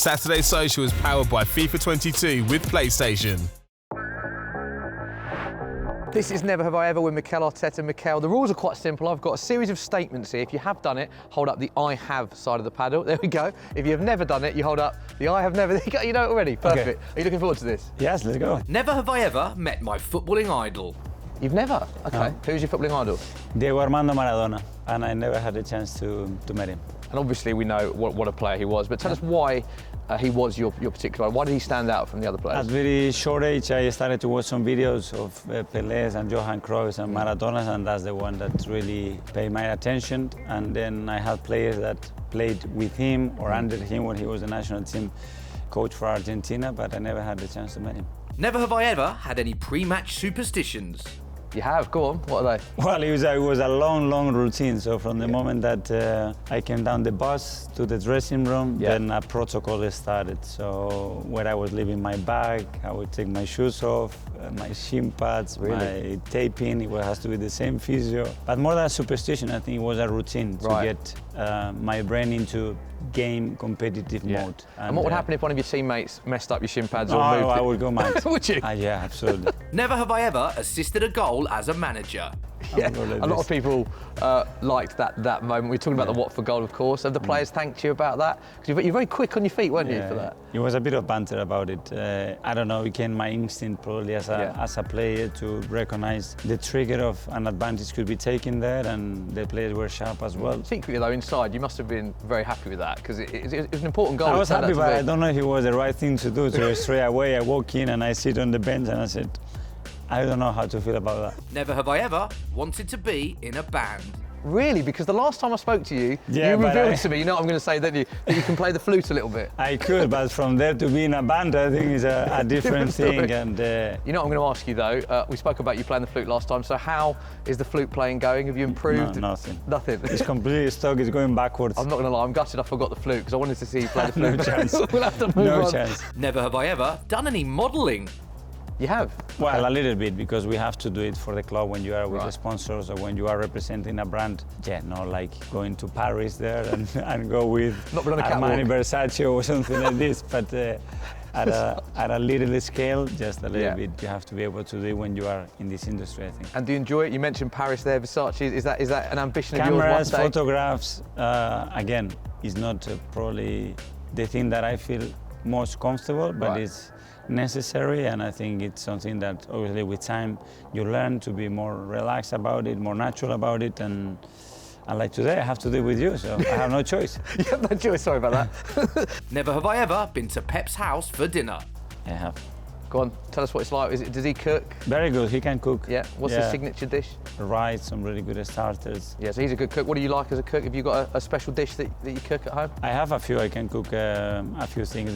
Saturday Social is powered by FIFA 22 with PlayStation. This is Never Have I Ever with Mikel Arteta. Mikel, the rules are quite simple. I've got a series of statements here. If you have done it, hold up the I have side of the paddle. There we go. If you have never done it, you hold up the I have never. You know it already. Perfect. Okay. Are you looking forward to this? Yes, let's go. Never have I ever met my footballing idol. You've never? Okay. No. Who's your footballing idol? Diego Armando Maradona, and I never had a chance to meet him. And obviously we know what a player he was, but tell us why he was your particular idol. Why did he stand out from the other players? At very short age, I started to watch some videos of Pelés and Johan Cruyff and Maradonas, and that's the one that really paid my attention. And then I had players that played with him or under him when he was the national team coach for Argentina, but I never had the chance to meet him. Never have I ever had any pre-match superstitions. You have? Go on. What are they? Well, it was a long routine. So from the moment that I came down the bus to the dressing room, then a protocol started. So where I was leaving my bag, I would take my shoes off, my shin pads, my taping. It has to be the same physio. But more than a superstition, I think it was a routine to get my brain into game competitive mode. And what would happen if one of your teammates messed up your shin pads or moved I would go mad. Would you? Yeah, absolutely. Never have I ever assisted a goal as a manager. Yeah, a lot of people liked that moment. We're talking about the Watford goal, of course. Have the players thanked you about that? Because you're very quick on your feet, weren't you, for that? It was a bit of banter about it. I don't know, it became my instinct probably as a player to recognize the trigger of an advantage could be taken there, and the players were sharp as well. Secretly though, inside, you must have been very happy with that, because it was an important goal. I was happy, but I don't know if it was the right thing to do. So straight away I walk in and I sit on the bench and I said, I don't know how to feel about that. Never have I ever wanted to be in a band. Really? Because the last time I spoke to you, you revealed to me, you know what I'm going to say, didn't you? That you can play the flute a little bit. I could, but from there to be in a band, I think is a different thing. And you know what I'm going to ask you though? We spoke about you playing the flute last time, so how is the flute playing going? Have you improved? No, nothing. Nothing? It's completely stuck, it's going backwards. I'm not going to lie, I'm gutted I forgot the flute, because I wanted to see you play the flute. No chance. We'll have to move on. No chance. Never have I ever done any modelling. You have? Well, a little bit, because we have to do it for the club when you are with the sponsors or when you are representing a brand. Yeah, not like going to Paris there and go with Armani, Versace or something like this. But at a little scale, just a little bit, you have to be able to do it when you are in this industry, I think. And do you enjoy it? You mentioned Paris there, Versace. Is that an ambition of yours? Cameras, photographs, again, is not probably the thing that I feel most comfortable, but it's necessary, and I think it's something that obviously with time you learn to be more relaxed about it, more natural about it, and like today I have to do it with you, so I have no choice. You have no choice, sorry about that. Never have I ever been to Peps' house for dinner. I have. Go on, tell us what it's like. Does he cook? Very good, he can cook. Yeah, what's his signature dish? Rice, some really good starters. Yeah, so he's a good cook. What do you like as a cook? Have you got a special dish that you cook at home? I have a few, I can cook a few things.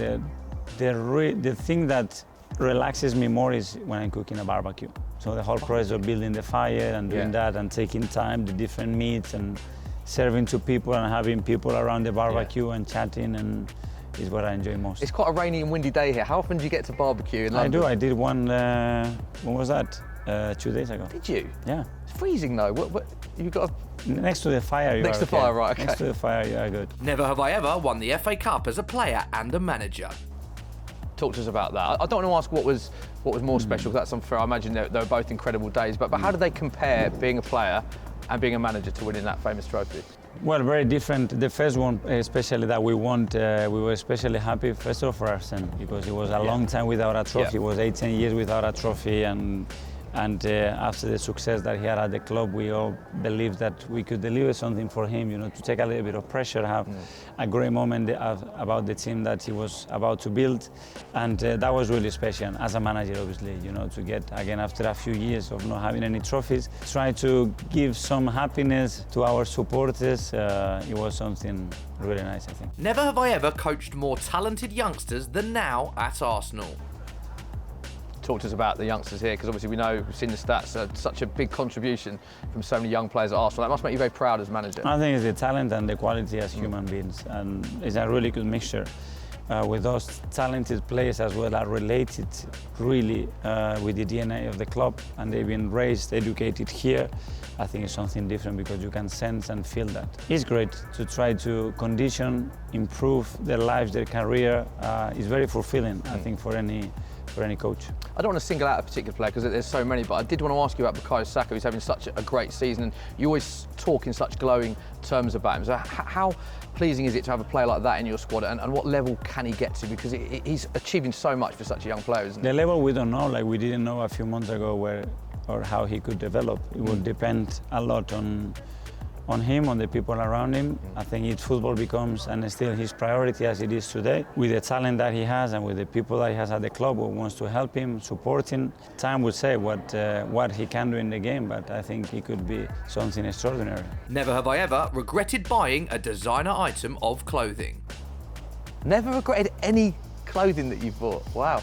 The thing that relaxes me more is when I'm cooking a barbecue. So the whole process of building the fire and doing that and taking time, the different meats and serving to people and having people around the barbecue and chatting and is what I enjoy most. It's quite a rainy and windy day here. How often do you get to barbecue in London? I do. I did one, when was that? 2 days ago. Did you? Yeah. It's freezing though. What you got? Next to the fire, Next to the fire, right, okay. Next to the fire, you are good. Never have I ever won the FA Cup as a player and a manager. Talk to us about that. I don't want to ask what was more special, because that's unfair. I imagine they were both incredible days, but how do they compare being a player and being a manager to winning that famous trophy? Well, very different. The first one, especially that we won, we were especially happy, first of all, for Arsene, because it was a long time without a trophy. It was 18 years without a trophy, and after the success that he had at the club, we all believed that we could deliver something for him, you know, to take a little bit of pressure, have a great moment about the team that he was about to build. And that was really special as a manager, obviously, you know, to get, again, after a few years of not having any trophies, try to give some happiness to our supporters. It was something really nice, I think. Never have I ever coached more talented youngsters than now at Arsenal. Talk to us about the youngsters here, because obviously we've seen the stats, such a big contribution from so many young players at Arsenal. That must make you very proud as manager. I think it's the talent and the quality as human beings, and it's a really good mixture. with those talented players as well are related really with the DNA of the club, and they've been raised, educated here. I think it's something different because you can sense and feel that. It's great to try to condition, improve their lives, their career. It's very fulfilling, I think, for any coach. I don't want to single out a particular player because there's so many, but I did want to ask you about Bukayo Saka, who's having such a great season, and you always talk in such glowing terms about him. So how pleasing is it to have a player like that in your squad, and what level can he get to? Because he's achieving so much for such a young player, isn't he? The level we don't know, like we didn't know a few months ago or how he could develop. It will depend a lot on him, on the people around him. I think if football becomes, and still his priority as it is today, with the talent that he has and with the people that he has at the club who wants to help him, support him, time will say what he can do in the game, but I think he could be something extraordinary. Never have I ever regretted buying a designer item of clothing. Never regretted any clothing that you've bought. Wow.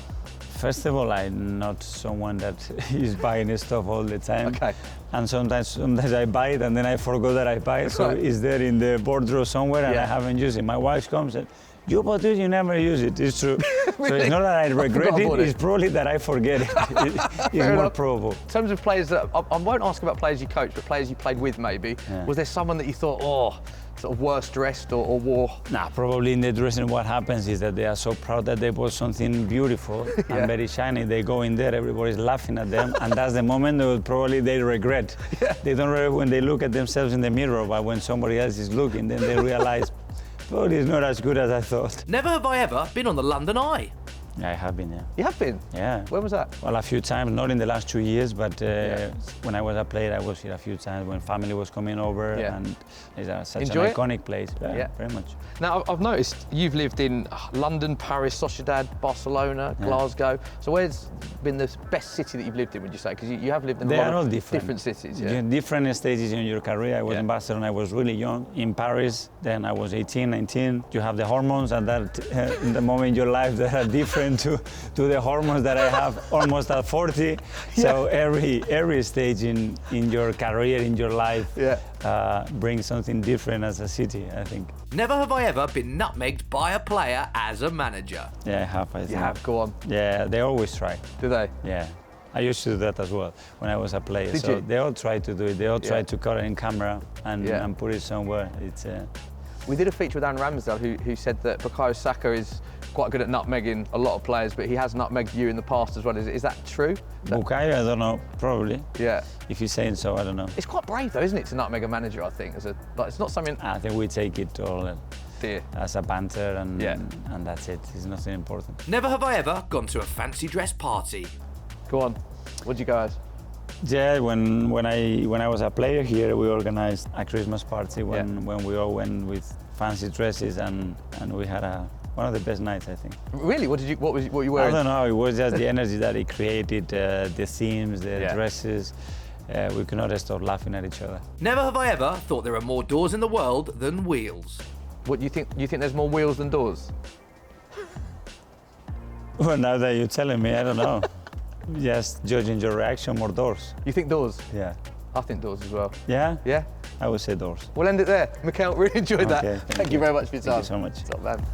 First of all, I'm not someone that is buying stuff all the time. Okay. And sometimes I buy it and then I forgot that I buy it. So Right. it's there in the wardrobe somewhere and I haven't used it. My wife comes and, you bought this, you never use it. It's true. Really? So it's not that I regret I it, bought it's probably that I forget it. It's more enough. probable. In terms of players that, I won't ask about players you coached, but players you played with maybe, Yeah. was there someone that you thought, oh, sort of worse dressed or wore? Nah, probably in the dressing what happens is that they are so proud that they bought something beautiful Yeah. and very shiny. They go in there, everybody's laughing at them, and that's the moment they regret. Yeah. They don't regret when they look at themselves in the mirror, but when somebody else is looking, then they realize, probably it's not as good as I thought. Never have I ever been on the London Eye. Yeah, I have been, yeah. You have been? Yeah. When was that? Well, a few times, not in the last 2 years, but when I was a player, I was here a few times when family was coming over, Yeah. and it's such Enjoy an it? iconic place. Yeah. Very much. Now, I've noticed you've lived in London, Paris, Sociedad, Barcelona, Yeah. Glasgow. So where's been the best city that you've lived in, would you say? Because you have lived in a They lot are all of different. cities. You Yeah. have different stages in your career. I was Yeah. in Barcelona, I was really young. In Paris, then I was 18, 19. You have the hormones, and that in the moment in your life that are different to the hormones that I have almost at 40. So every stage in your career, in your life, brings something different as a city, I think. Never have I ever been nutmegged by a player as a manager. Yeah, I have, I think. You have, go on. Yeah, they always try. Do they? Yeah. I used to do that as well when I was a player. Did so you? they all try to do it. They all try to cut it in camera and put it somewhere. It's We did a feature with Aaron Ramsdale who said that Bukayo Saka is quite good at nutmegging a lot of players, but he has nutmegged you in the past as well. Is that true? Bukayo, I don't know, probably. Yeah. If you're saying so, I don't know. It's quite brave though, isn't it, to nutmeg a manager, I think. It's not something... I think we take it all Dear. as a banter and that's it. It's nothing important. Never have I ever gone to a fancy dress party. Go on. What'd you go as? Yeah, when I was a player here, we organized a Christmas party when we all went with fancy dresses and we had one of the best nights, I think. Really? What were you wearing? I don't know. It was just the energy that it created, the themes, the dresses. We could not stop laughing at each other. Never have I ever thought there are more doors in the world than wheels. What do you think? You think there's more wheels than doors? Well, now that you're telling me, I don't know. Just judging your reaction, more doors. You think doors? Yeah. I think doors as well. Yeah? Yeah? I would say doors. We'll end it there. Mikel, really enjoyed that. Okay, Thank you very much for your time. Thank you so much. Top man.